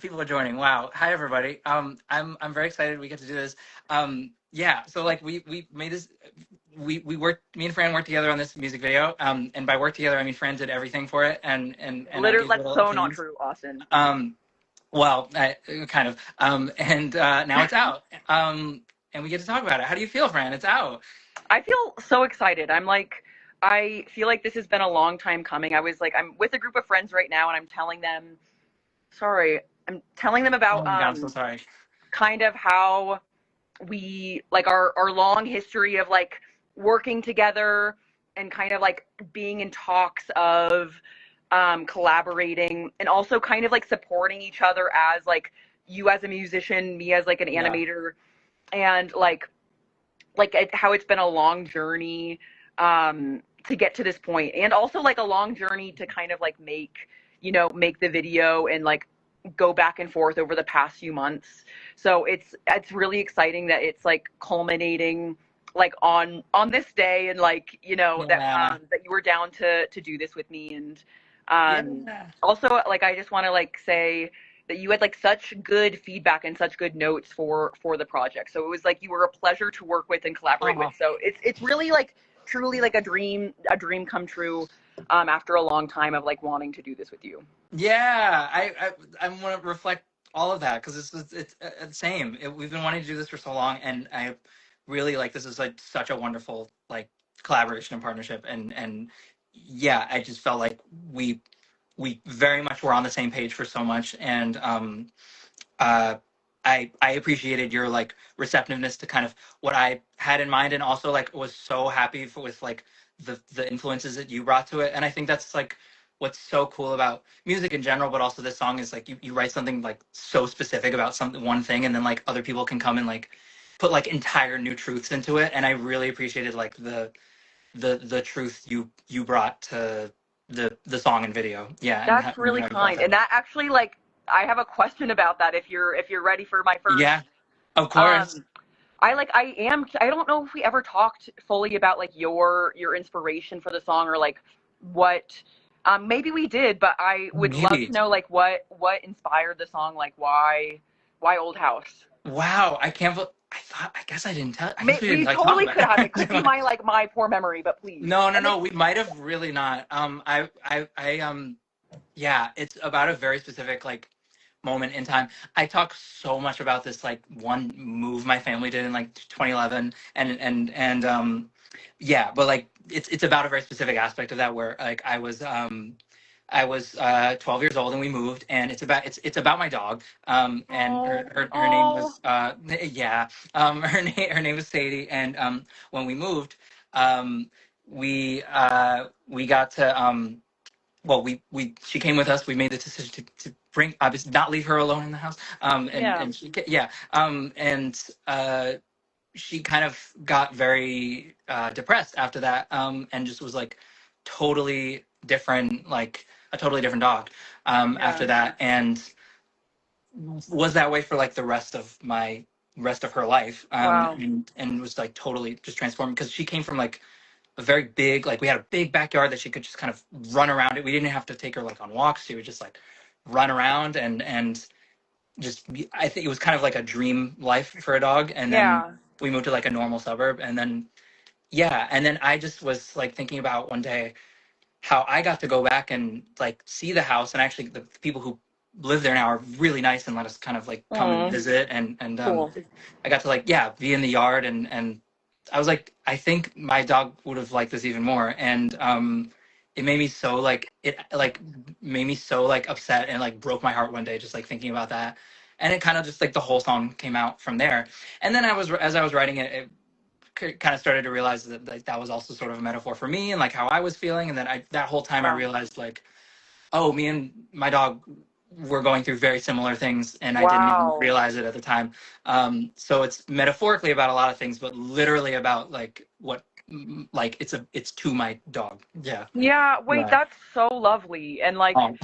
People are joining. Wow. Hi everybody. I'm very excited we get to do this. Yeah, so like we made this we worked me and Fran worked together on this music video. And by work together I mean Fran did everything for it and I Literally, gave that's little so not opinions. true, Austin. Well, kind of. And now it's out. And we get to talk about it. How do you feel, Fran? It's out. I feel so excited. I feel like this has been a long time coming. I'm with a group of friends right now, and I'm telling them Oh about my God, I'm so sorry. kind of how we like our long history of like working together and kind of like being in talks of collaborating and also kind of like supporting each other as like you as a musician, me as like an Yeah. animator, and how it's been a long journey to get to this point, and also like a long journey to kind of like make the video and like go back and forth over the past few months. So it's really exciting that it's like culminating like on this day, and like Yeah. that you were down to do this with me. And Yeah. also like I just want to like say that you had like such good feedback and such good notes for the project. So it was like you were a pleasure to work with and collaborate with. Oh. So it's really like truly like a dream come true after a long time of like wanting to do this with you. Yeah. I want to reflect all of that because it's the same. We've been wanting to do this for so long, and I really like this is like such a wonderful like collaboration and partnership, and yeah, I just felt like we we very much were on the same page for so much, and uh, I appreciated your like receptiveness to kind of what I had in mind, and also like was so happy with like the influences that you brought to it. And I think that's like what's so cool about music in general, but also this song is like you write something like so specific about something one thing, and then like other people can come and like put like entire new truths into it. And I really appreciated like the truth you brought to the song and video. Yeah, and That's and really how you felt kind. And that. that actually like I have a question about that if you're ready for my first. Yeah, of course. Um I don't know if we ever talked fully about like your inspiration for the song, or like what maybe we did, but I would love to Maybe. know like what inspired the song, like why Old House? Wow, I can't believe I thought I guess I didn't tell I guess we didn't We like talk totally about could have. It could be it. my poor memory, but please. No, no, And no, it's we might have really not. I yeah, it's about a very specific like moment in time. I talk so much about this like one move my family did in like 2011, and yeah, but like it's about a very specific aspect of that where like I was 12 years old and we moved, and it's about my dog, and oh her name oh was yeah, her name was Sadie. And when we moved, um we got to well, we she came with us. We made the decision to bring, obviously not leave her alone in the house. yeah. And yeah, and she kind of got very depressed after that, and just was like totally different, like a totally different dog Yeah. after that, and was that way for like the rest of her life, Wow. and was like totally just transformed because she came from like a very big, like we had a big backyard that she could just kind of run around it. We didn't have to take her like on walks. She would just like run around and just I think it was kind of like a dream life for a dog. And then Yeah. we moved to like a normal suburb, and then yeah, and then I just was like thinking about one day how I got to go back and like see the house, and actually the people who live there now are really nice and let us kind of like come and Oh, visit, and cool. I got to like yeah be in the yard, and I was like I think my dog would have liked this even more. And it made me so like it like made me so like upset and like broke my heart one day just like thinking about that. And it kind of just like the whole song came out from there. And then as I was writing it, kind of started to realize that like, that was also sort of a metaphor for me and like how I was feeling. And then that whole time I Wow. realized like, oh, me and my dog were going through very similar things, and I didn't even Wow. realize it at the time. So it's metaphorically about a lot of things, but literally about like what like it's to my dog. Yeah. Yeah, wait, Right. that's so lovely. And like Oh.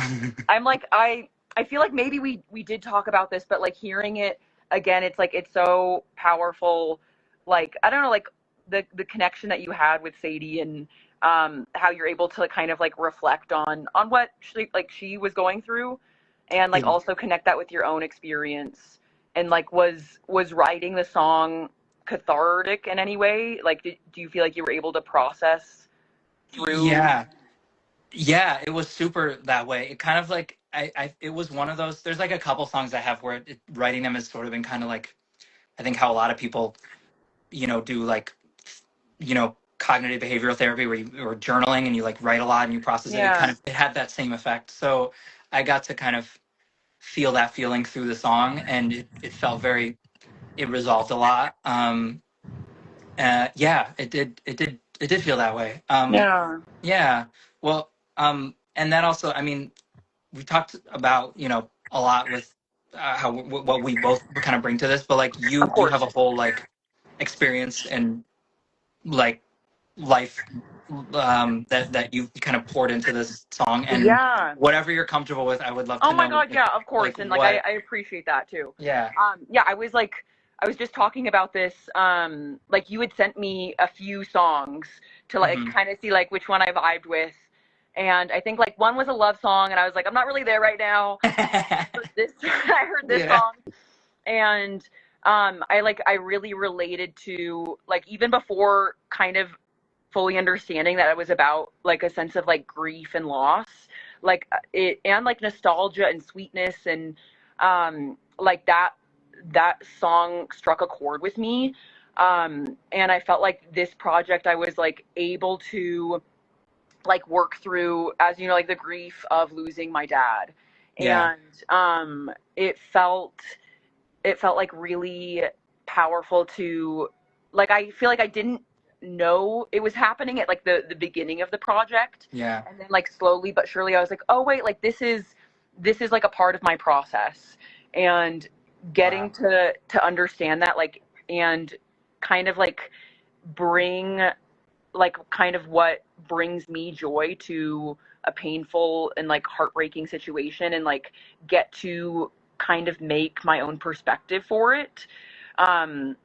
I'm like I feel like maybe we did talk about this, but like hearing it again, it's like it's so powerful. Like I don't know, like the connection that you had with Sadie, and how you're able to kind of like reflect on what she was going through. and like Yeah. also connect that with your own experience. And like was writing the song cathartic in any way? Like do you feel like you were able to process through? Yeah. Yeah, it was super that way. It kind of like it was one of those. There's like a couple songs I have where writing them has sort of been kind of like, I think how a lot of people, do like, cognitive behavioral therapy where you or journaling and you like write a lot and you process it. It Yeah. kind of it had that same effect. So I got to kind of feel that feeling through the song, and it felt very, it resolved a lot. Yeah, it did feel that way. Yeah. Yeah. Well, and that also, I mean, we talked about, a lot with how what we both kind of bring to this, but like Of you have course. a whole like experience and like life, that you've kind of poured into this song, and Yeah. whatever you're comfortable with, I would love Oh to my know God, yeah, of course. like And like what. I appreciate that too. Yeah. Yeah, I was just talking about this, like you had sent me a few songs to like Hmm. kind of see like which one I vibed with. And I think like one was a love song and I was like, I'm not really there right now. Heard this I heard this Yeah. song and I really related to like even before kind of fully understanding that it was about like a sense of like grief and loss, like it and like nostalgia and sweetness and like that song struck a chord with me. And I felt like this project I was like able to like work through, as you know, like the grief of losing my dad. Yeah. And it felt like really powerful to like I feel like I didn't know it was happening at like the beginning of the project, Yeah. and then like slowly but surely I was like, oh wait, like this is like a part of my process. And getting Wow. to understand that, like, and kind of like bring like kind of what brings me joy to a painful and like heartbreaking situation, and like get to kind of make my own perspective for it, um,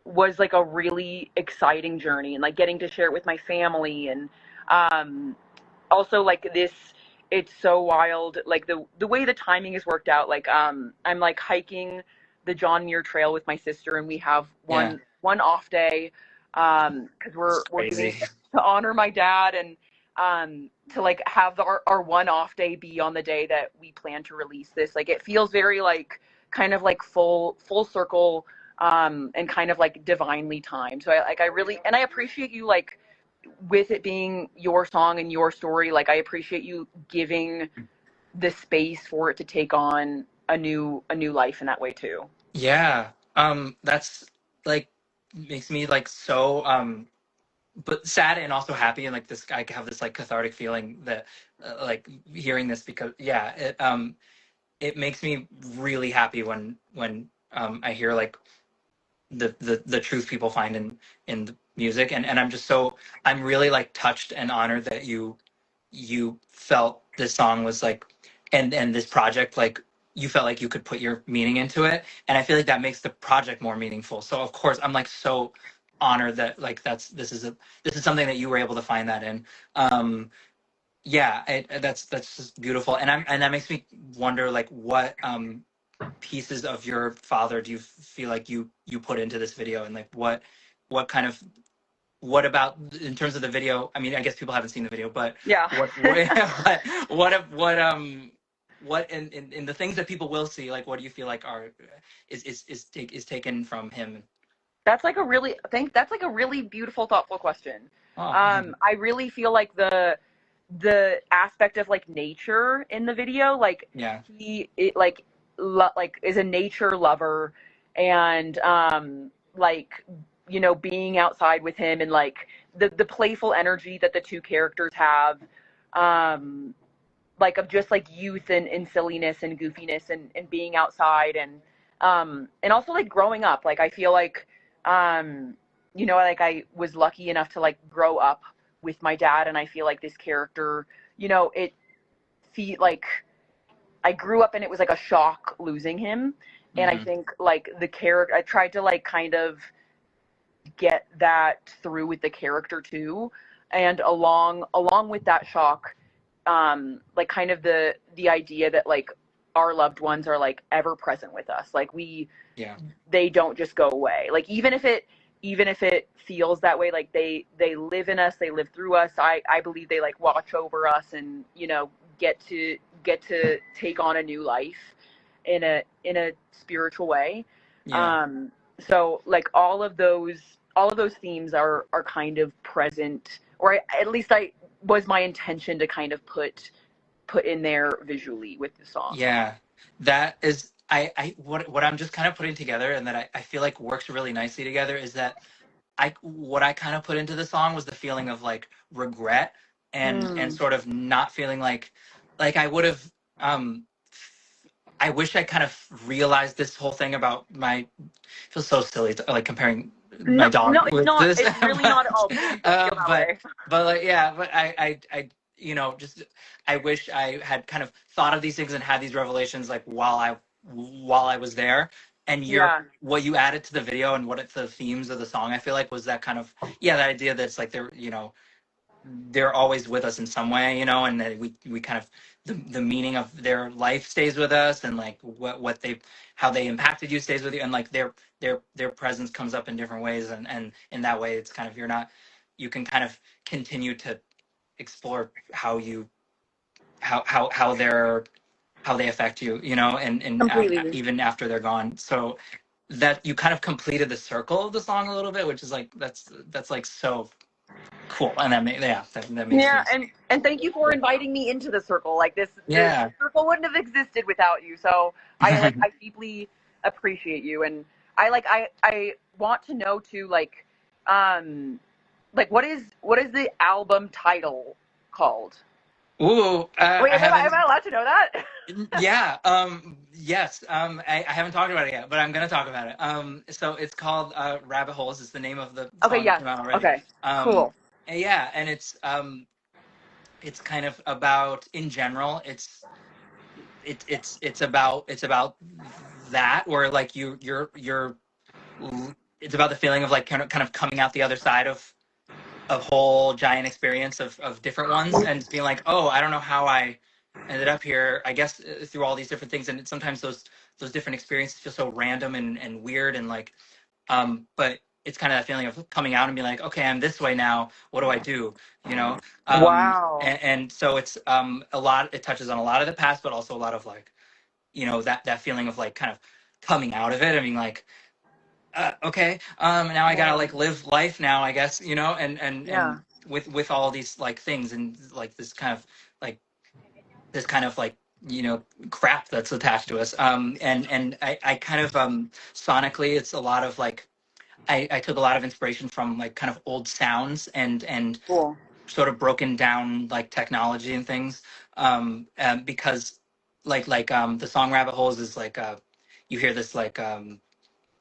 was like a really exciting journey, and like getting to share it with my family. And um, also like this, it's so wild like the way the timing is worked out. Like I'm like hiking the John Muir Trail with my sister, and we have Yeah. one off day, because It's we're doing crazy. it to honor my dad, and to like have our one off day be on the day that we plan to release this. Like it feels very like kind of like full circle, and kind of like divinely timed. So I really, and I appreciate you like with it being your song and your story, like I appreciate you giving the space for it to take on a new life in that way too. Yeah. That's like makes me like so but sad and also happy, and like this I have this like cathartic feeling that, like hearing this, because yeah, it makes me really happy when I hear like the truth people find in the music, and I'm just so, I'm really like touched and honored that you felt this song was like, and this project, like you felt like you could put your meaning into it, and I feel like that makes the project more meaningful. So of course I'm like so honored that like this is something that you were able to find that in. Yeah, that's just beautiful, and that makes me wonder like what pieces of your father do you feel like you put into this video, and like what kind of, what about in terms of the video? I mean, I guess people haven't seen the video, but Yeah. what what in the things that people will see, like what do you feel like are is taken from him? That's like a really that's like a really beautiful, thoughtful question. Oh. I really feel like the aspect of like nature in the video, like Yeah. like like is a nature lover, and like being outside with him, and like the playful energy that the two characters have, um like of just like youth and silliness and goofiness, and being outside, and also like growing up. Like I feel like like I was lucky enough to like grow up with my dad, and I feel like this character, it feel like I grew up and it was like a shock losing him. And I Hmm. think like the character, I tried to like kind of get that through with the character too. And along with that shock, like kind of the idea that like our loved ones are like ever present with us. Like Yeah. they don't just go away. Like even if it feels that way, like they live in us, they live through us. I believe they like watch over us and, you know, get to take on a new life in a spiritual way. Yeah. Um, so like all of those themes are kind of present, or at least I was my intention to kind of put in there visually with the song. Yeah. That is what I'm just kind of putting together, and that I feel like works really nicely together, is that what I kind of put into the song was the feeling of like regret, and Mm. sort of not feeling like I would have, um I wish I kind of realized this whole thing about my, it feels so silly to, like, comparing my No, dog no, it's with not. this. It's really not at all. Please don't feel that But way. like, yeah, but I you know, just I wish I had kind of thought of these things and had these revelations like while I was there. And Yeah. what you added to the video and what it's the themes of the song, I feel like, was that kind of, yeah, that idea that it's like they're, you know, they're always with us in some way, you know, and that we kind of, the meaning of their life stays with us, and like what they, how they impacted you stays with you, and like their presence comes up in different ways, and in that way it's kind of, you're not, you can kind of continue to explore how you, how they affect you, you know, and Completely. even after they're gone. So that you kind of completed the circle of the song a little bit, which is like, that's like so cool, and that makes Yeah, me, and thank you for inviting me into the circle. Like this yeah. circle wouldn't have existed without you. So I deeply appreciate you, and I want to know too, um what is the album title called? Ooh, Wait, I am haven't. I allowed to know that? Yeah. Yes. I haven't talked about it yet, but I'm gonna talk about it. So it's called Rabbit Holes. Is the name of the Okay, song that yes. came out already. Okay. Um, Cool. and yeah, and it's kind of about, in general, it's about that, where like you're it's about the feeling of like kind of coming out the other side of a whole giant experience of different ones, and being like, oh, I don't know how I ended up here, I guess, through all these different things. And sometimes those different experiences feel so random and weird, and like, but it's kind of that feeling of coming out and being like, okay, I'm this way now, what do I do, you know? Wow. And so it's a lot, it touches on a lot of the past, but also a lot of like, you know, that feeling of like kind of coming out of it. I mean, like, okay, now I gotta Yeah. like live life now, I guess, you know, Yeah. and with all these like things, and like like this kind of like, you know, crap that's attached to us. And I kind of, sonically, it's a lot of like, I took a lot of inspiration from like kind of old sounds, and Cool. sort of broken down like technology and things, because the song Rabbit Holes is like, you hear this like, kind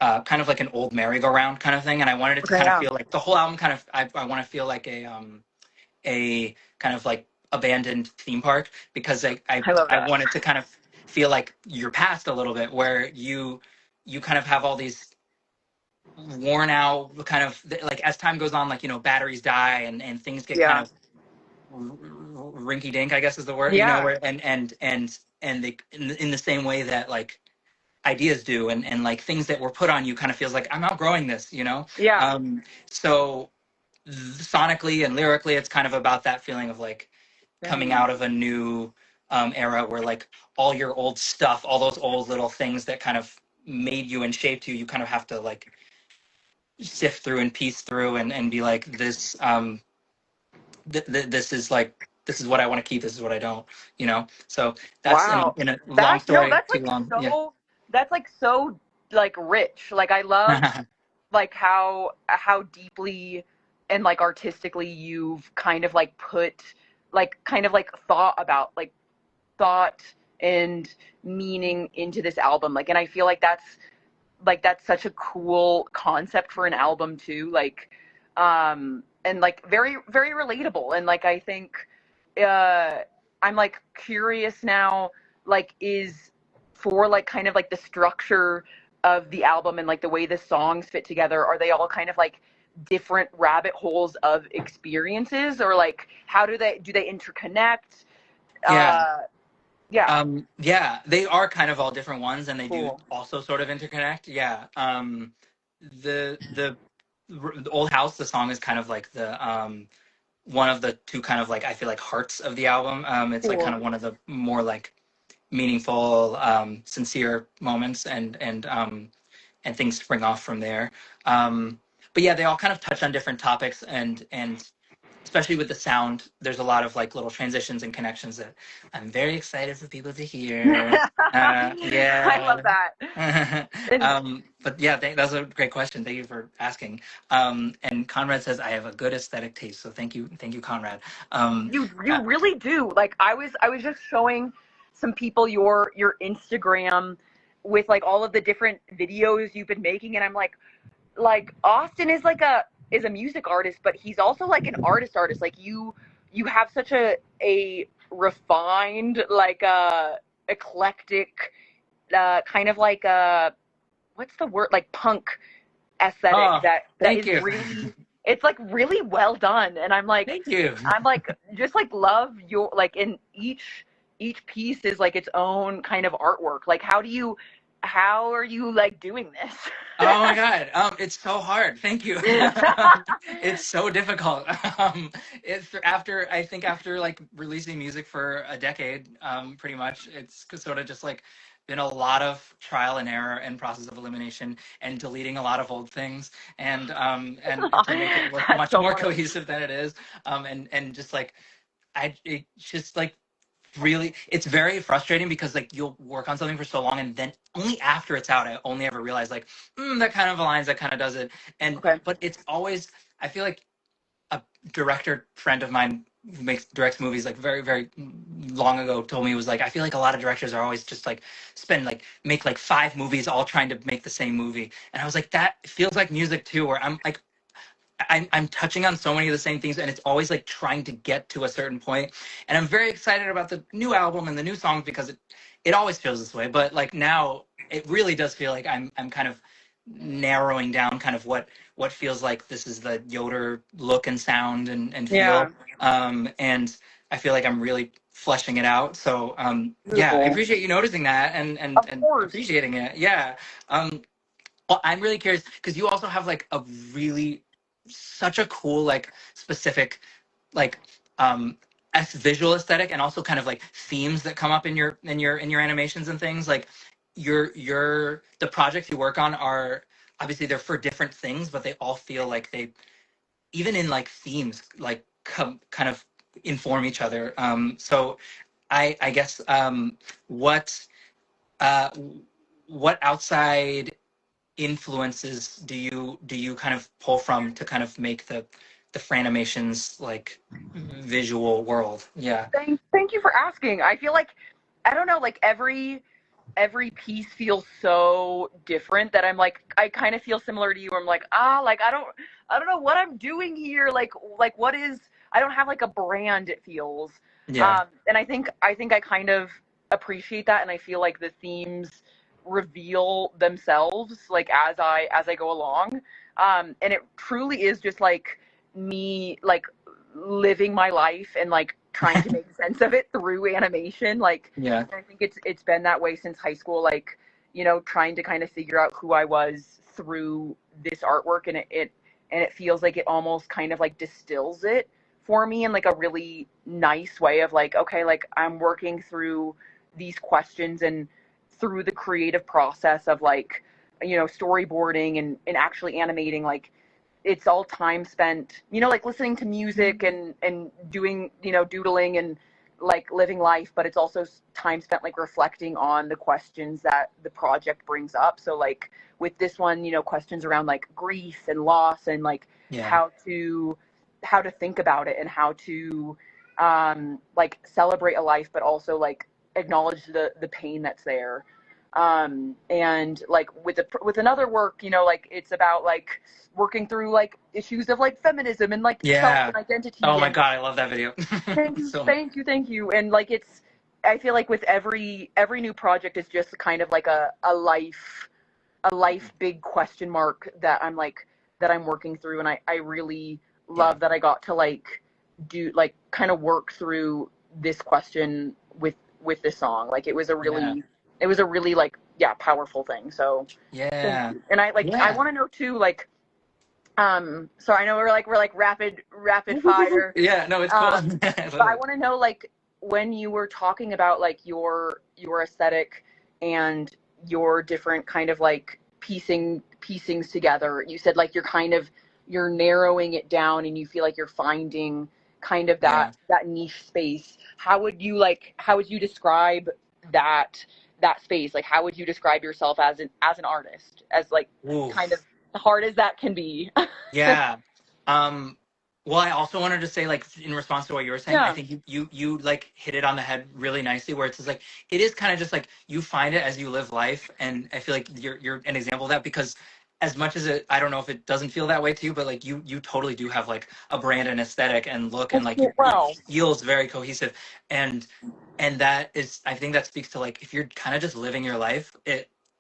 of like an old merry-go-round kind of thing, and I wanted it to Okay. kind of Yeah. feel like the whole album kind of, I want to feel like a kind of like abandoned theme park, because I love I that. wanted to kind of feel like your past a little bit, where you kind of have all these worn out kind of, like, as time goes on, like, you know, batteries die, and things get kind Yeah. of rinky dink, I guess is the word, you know, Yeah. where, and they, in the same way that like ideas do, and like things that were put on you kind of feels like, I'm outgrowing this, you know. Yeah. So sonically and lyrically, it's kind of about that feeling of like coming Same. out of a new, era, where like all your old stuff, all those old little things that kind of made you and shaped you, you kind of have to like sift through and piece through, and be like, this, this is like, this is what I want to keep, this is what I don't, you know. So that's, Wow. in a long story That's too like long. Yeah. so that's like so like rich. Like I love like how deeply and like artistically you've kind of like put like kind of like thought and meaning into this album. Like and I feel like that's such a cool concept for an album too. Like and like very very relatable and like I think uh I'm like curious now like is for like kind of like the structure of the album and like the way the songs fit together, are they all kind of like different rabbit holes of experiences, or like how do they interconnect? Yeah. uh Yeah. Yeah, they are kind of all different ones, and they do Cool. also sort of interconnect. Yeah. The old house, the song is kind of like the one of the two kind of like I feel like hearts of the album. It's like kind Cool. of one of the more like meaningful, sincere moments, and things spring off from there. But yeah, they all kind of touch on different topics, and especially with the sound, there's a lot of like little transitions and connections that I'm very excited for people to hear. I love Yeah. that. And But yeah, that's a great question. Thank you for asking. And Conrad says I have a good aesthetic taste, so thank you, Conrad. you Uh, really do. Like I was just showing some people your Instagram with like all of the different videos you've been making, and I'm like Austin is a music artist, but he's also like an artist. Like you have such a refined, like eclectic, kind of like what's the word, like punk aesthetic oh, that thank is you. really, it's like really well done. And Thank you. I'm like just like love your, like, in each piece is like its own kind of artwork. Like how are you like doing this? Oh my God. It's so hard. Thank you. It's so difficult. It's after, I think after like releasing music for a decade, pretty much, it's sort of just like been a lot of trial and error and process of elimination and deleting a lot of old things and to make it look That's much so more funny. cohesive than it is. And just like it's just like really it's very frustrating because like you'll work on something for so long and then only after it's out I only ever realize like that kind of aligns, that kind of does it. And Okay. but it's always, I feel like a director friend of mine who directs movies like very very long ago told me, was like, I feel like a lot of directors are always just like make like 5 movies all trying to make the same movie. And I was like, that feels like music too, where I'm touching on so many of the same things, and it's always like trying to get to a certain point. And I'm very excited about the new album and the new songs because it always feels this way. But like now, it really does feel like I'm kind of narrowing down kind of what feels like this is the Yoder look and sound and Yeah. feel. And I feel like I'm really fleshing it out. So yeah, I Beautiful. appreciate you noticing that Of and course. appreciating it. Yeah. Well, I'm really curious because you also have like a really such a cool like specific like visual aesthetic, and also kind of like themes that come up in your animations and things. Like your the projects you work on are obviously they're for different things, but they all feel like they, even in like themes, like kind of inform each other. So I guess uh what outside influences do you kind of pull from to kind of make the Franimationz like visual world? Yeah. Thank you for asking. I feel like, I don't know, like every piece feels so different that I'm like, I kind of feel similar to you. I'm like, like I don't know what I'm doing here. Like what is, I don't have like a brand, it feels. Yeah. And I think I kind of appreciate that, and I feel like the themes reveal themselves like as I go along. And it truly is just like me like living my life and like trying to make sense of it through animation. Like, Yeah. I think it's been that way since high school. Like, trying to kind of figure out who I was through this artwork, and it feels like it almost kind of like distills it for me in like a really nice way of like, okay, like I'm working through these questions and through the creative process of like, storyboarding and actually animating. Like, it's all time spent, like listening to music and doing, doodling and like living life, but it's also time spent like reflecting on the questions that the project brings up. So like with this one, questions around like grief and loss and like Yeah. how to think about it and how to like celebrate a life, but also like acknowledge the pain that's there. And like with another work, like it's about like working through like issues of like feminism and like self Yeah. and Oh identity. my And God, I love that video. So thank you. And like I feel like with every new project is just kind of like a life big question mark that I'm like, that I'm working through. And I really yeah. love that I got to like do like kind of work through this question with with this song. Like it was a Yeah. really like, yeah, powerful thing. So thank Yeah. you. And I Yeah. want to know too, like, so I know we're like rapid fire. Yeah. No, it's cool. Um, I but love I it. want to know, like, when you were talking about like your aesthetic and your different kind of like piecings together, you said like you're narrowing it down and you feel like you're finding kind of Yeah. that niche space. How would you describe that that space? Like how would you describe yourself as an artist? As like kind of Oof. hard as that can be. Yeah. Um, well, I also wanted to say, like, in response to what you were saying, I Yeah. think you like hit it on the head really nicely, where it's just like it is kind of just like you find it as you live life, and I feel like you're an example of that because as much as it, I don't know if it doesn't feel that way to you, but like you totally do have like a brand and aesthetic and look, and like it Well, feels very cohesive, and that is, I think that speaks to like if you're kind of just living your life,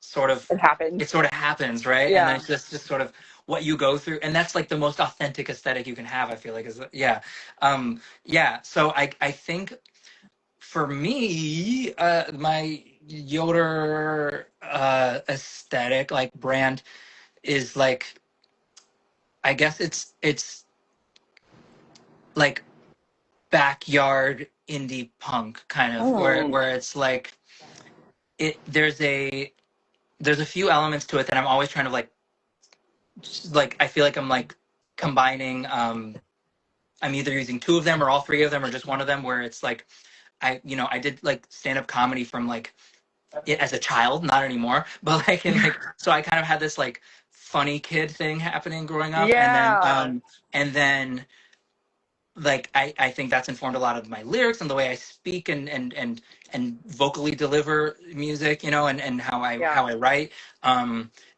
sort of it happens. it sort of happens, right? And then Yeah. it's just sort of what you go through, and that's like the most authentic aesthetic you can have, I feel like, is yeah. Yeah, so I think for me, my Yoder aesthetic, like brand, is like, I guess it's like backyard indie punk kind of, Oh. where it's like there's a few elements to it that I'm always trying to like I feel like I'm like combining. I'm either using two of them or all three of them or just one of them, where it's like I did like stand up comedy from like it as a child, not anymore, but like in like, so I kind of had this like funny kid thing happening growing up, Yeah. and then like I think that's informed a lot of my lyrics and the way I speak and vocally deliver music, and Yeah. how I write.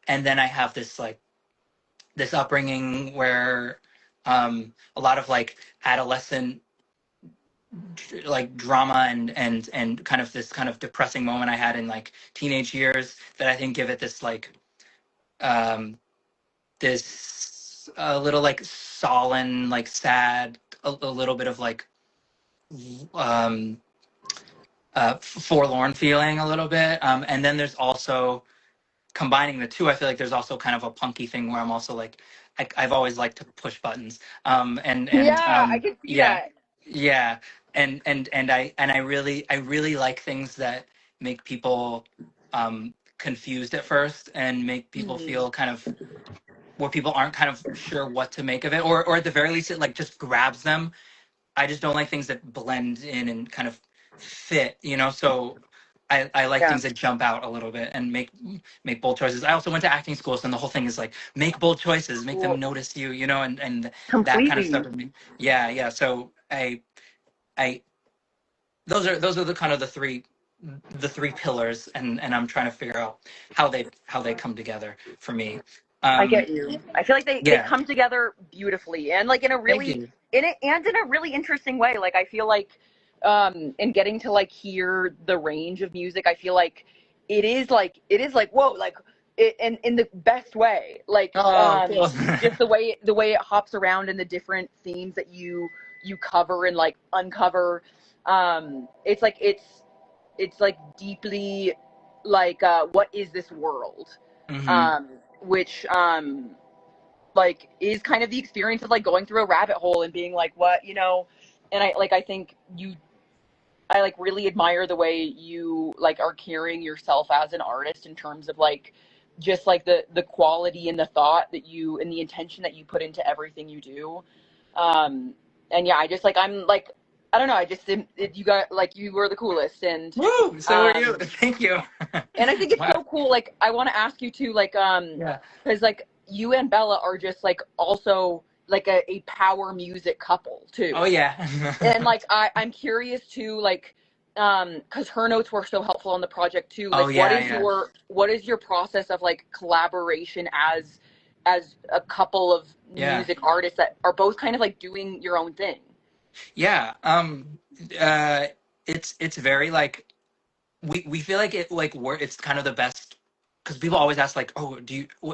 And then I have this like this upbringing where a lot of like adolescent like drama and kind of this kind of depressing moment I had in like teenage years that I think give it this like um this a little like sullen, like sad, a little bit of like um forlorn feeling a little bit, and then there's also combining the two, I feel like there's also kind of a punky thing where I'm also like, I've always liked to push buttons, Yeah, I can see yeah, that. yeah, and I really like things that make people confused at first and make people Mhm. feel kind of where people aren't kind of sure what to make of it, or at the very least it like just grabs them. I just don't like things that blend in and kind of fit, So I like Yeah. things that jump out a little bit and make bold choices. I also went to acting school, so the whole thing is like make bold choices, make them Well, notice you, and that kind of stuff completely. with me. Yeah, yeah. So I those are the kind of the three pillars, and I'm trying to figure out how they come together for me. I Um, get you. I feel like they yeah. come together beautifully and like Thank you. in a really interesting way. Like I feel like in getting to like hear the range of music, I feel like it is like whoa, like in the best way. Like Oh, cool. just the way it hops around and the different themes that you cover and like uncover. It's like it's like deeply like what is this world? Hmm. um, which like is kind of the experience of like going through a rabbit hole and being like what and I think I like really admire the way you like are carrying yourself as an artist in terms of like just like the quality and the thought that you and the intention that you put into everything you do. um and yeah, I just like I'm like I don't know, I just you got like you were the coolest. Woo! So are you. Um Thank you. and I think it's Wow. so cool. Like, I want to ask you too, like, Yeah. because like you and Bella are just like also like a power music couple Oh too. And yeah. like I'm curious too, like, because her notes were so helpful on the project too. Oh Like, yeah, yeah, what is your process of like collaboration as a couple of yeah, music artists that are both kind of like doing your own thing? yeah. Uh, it's very like we feel like it's kind of the best because people always ask like, oh,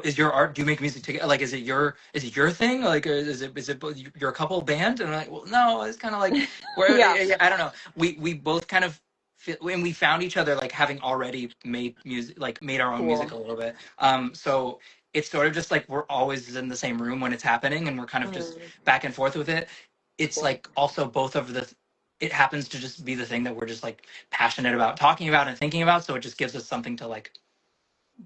is your art, do you make music together, like is it your thing, like is it you're a couple band, and I'm like, well, no, it's kind of like where Yeah. I don't know, we both kind of when we found each other like having already made music, like made our own music Cool. a little bit. So it's sort of just like we're always in the same room when it's happening, and we're kind of just Mm, back and forth with it. It's cool. like also both of the. It happens to just be the thing that we're just like passionate about talking about and thinking about, so it just gives us something to like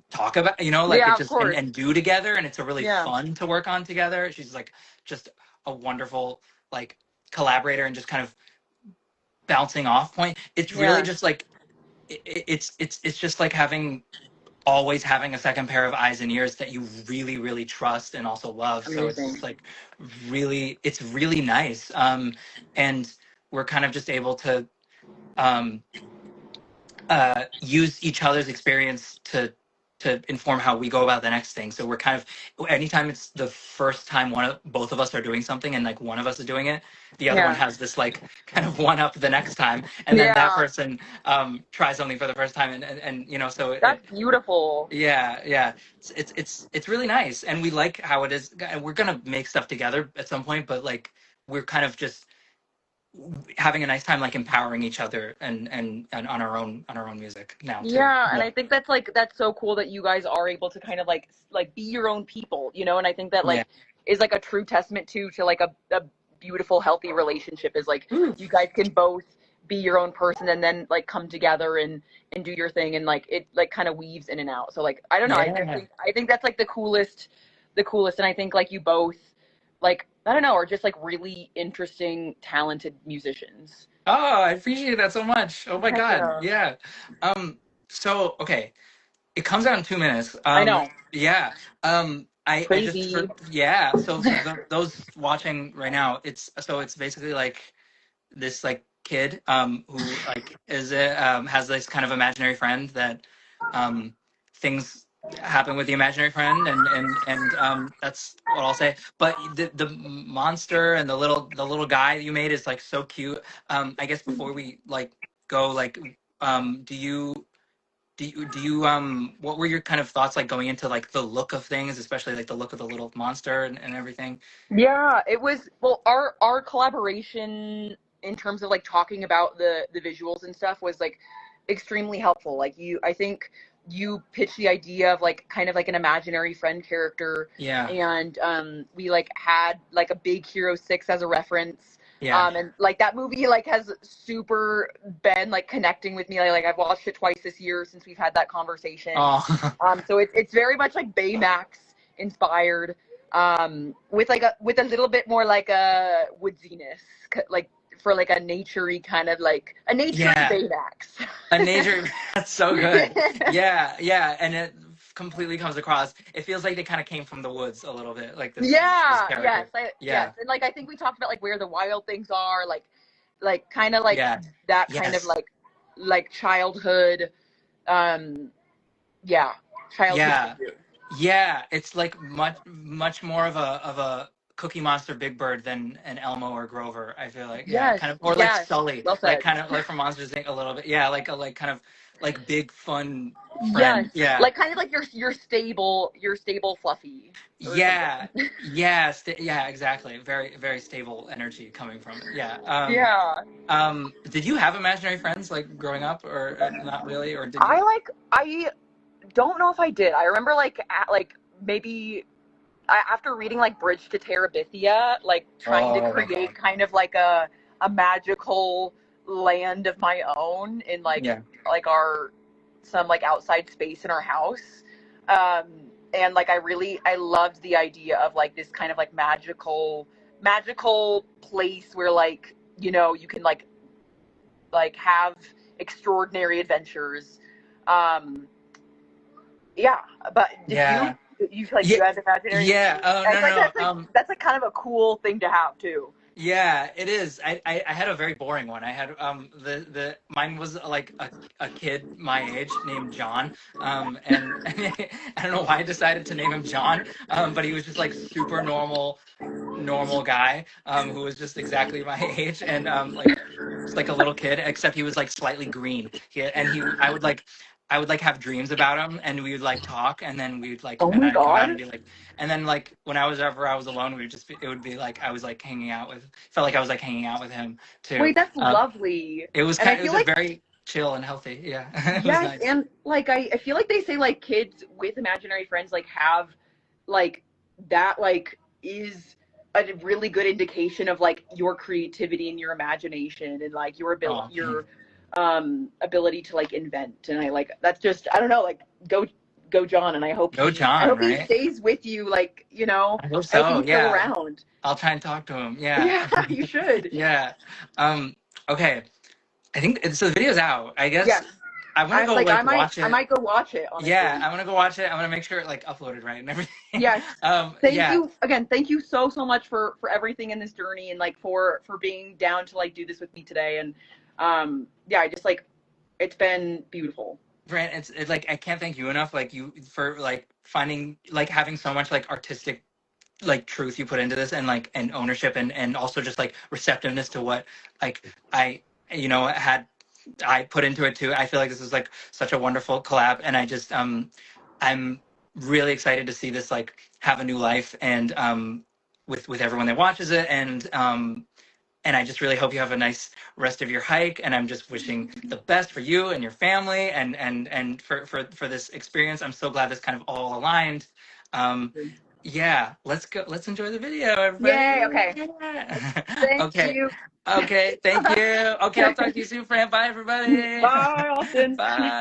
talk about, like it Yeah, of just and, course. and do together, and it's a really Yeah. fun to work on together. She's like just a wonderful like collaborator and just kind of bouncing off point. It's really Yeah. just like it's just like always having a second pair of eyes and ears that you really really trust and also love. So it's just Amazing. like it's really nice. And we're kind of just able to um use each other's experience to inform how we go about the next thing. So we're kind of, anytime it's the first time both of us are doing something and like one of us is doing it, the other one Yeah. has this like kind of one up the next time, and then that Yeah. person tries something for the first time, and so That's beautiful. yeah, it's really nice, and we like how it is. And we're gonna make stuff together at some point, but like we're kind of just having a nice time like empowering each other and on our own music now too. Yeah, and Yeah. I think that's like that's so cool that you guys are able to kind of like be your own people, and I think that Yeah. like is like a true testament to like a beautiful healthy relationship is like Ooh. you guys can both be your own person and then like come together and do your thing and like it like kind of weaves in and out. So like I don't know, Yeah. I think that's like the coolest and I think like you both like I don't know, are just like really interesting talented musicians. Oh, I appreciate that so much. Oh my Heck God. yeah. Yeah. So okay. It comes out in 2 minutes. I know. Yeah. I just Crazy. yeah. So for those watching right now, it's basically like this like kid who like has this kind of imaginary friend that things happen with the imaginary friend, and that's what I'll say. But the monster and the little guy that you made is like so cute. I guess before we like go, like do you what were your kind of thoughts like going into like the look of things, especially like the look of the little monster and everything? Yeah, it was well our collaboration in terms of like talking about the visuals and stuff was like extremely helpful. Like I think you pitched the idea of like kind of like an imaginary friend character Yeah. and we like had like a big Hero 6 as a reference. Yeah. And like that movie like has super been like connecting with me. Like I've watched it twice this year since we've had that conversation. Oh. So it's very much like Baymax inspired, with a little bit more like a woodsiness, like for like a naturey kind of like a naturey Yeah. Baymax. A nature. That's so good. Yeah, yeah, and it completely comes across. It feels like they kind of came from the woods a little bit, like this Yeah, yes, character. Yeah, yes, and like I think we talked about like where the wild things are, like kind of like yeah, that kind of yes, like childhood, um, yeah, childhood yeah, figure. yeah. It's like much more of a Cookie Monster Big Bird than an Elmo or Grover. I feel like, yeah, Yes, kind of, or like yes, Sully, well like said. kind of like from Monsters Inc. a little bit. Yeah, like a like kind of like big fun Yes, friend. Yeah, like kind of like your stable fluffy or yeah, something. yeah, yeah, exactly. Very, very stable energy coming from it. Yeah. Yeah. Did you have imaginary friends like growing up, or not really, or did you? I don't know if I did. I remember like maybe after reading like Bridge to Terabithia, like trying to Oh my create God. kind of like a magical land of my own in Yeah. like our some like outside space in our house. And like I loved the idea of like this kind of like magical place where like you can like have extraordinary adventures. Um, yeah, but did Yeah. you like Yeah. you had imaginary? Yeah. Oh I no feel like no. that's like kind of a cool thing to have too. Yeah, it is. I had a very boring one. I had the mine was like a kid my age named John. And I don't know why I decided to name him John. But he was just like super normal guy who was just exactly my age, and like just like a little kid, except he was like slightly green. I would like have dreams about him, and we would like talk, and then Oh and my I'd come out god! and be like, and then like whenever I was alone, it would be like I was like hanging out with, felt like I was like hanging out with him too. Wait, that's Um, lovely. it was And I kind, it feel was a like very chill and healthy. Yeah, it was Yes, nice. and like I feel like they say like kids with imaginary friends like have like that like is a really good indication of like your creativity and your imagination and like Oh, your ability to like invent. And I like that's just I don't know, like go John, and go I John, hope he right? stays with you, like, you know, I hope I hope so. he's still Yeah, around. I'll try and talk to him. Yeah, Yeah, you should. yeah. Okay. I think so. The video's out. I guess Yes. I want to go like watch I it. might go watch it, Yeah, honestly. I'm gonna go watch it. I'm gonna make sure it like uploaded right and everything. Yes. Thank Yeah, you again. Thank you so much for everything in this journey, and like for being down to like do this with me today. And yeah, I just like it's been beautiful. Brant, it's like I can't thank you enough. Like you for like finding like having so much like artistic like truth you put into this and like and ownership and also just like receptiveness to what like I had I put into it too. I feel like this is like such a wonderful collab, and I just I'm really excited to see this like have a new life and with everyone that watches it, and I just really hope you have a nice rest of your hike, and I'm just wishing the best for you and your family and for this experience. I'm so glad this kind of all aligned. Um, yeah, let's go. Let's enjoy the video, everybody. Yay. Okay. Yeah. Thank Okay. you. Okay. Thank you. Okay, I'll talk to you soon, Fran. Bye, everybody. Bye, Austin. Bye.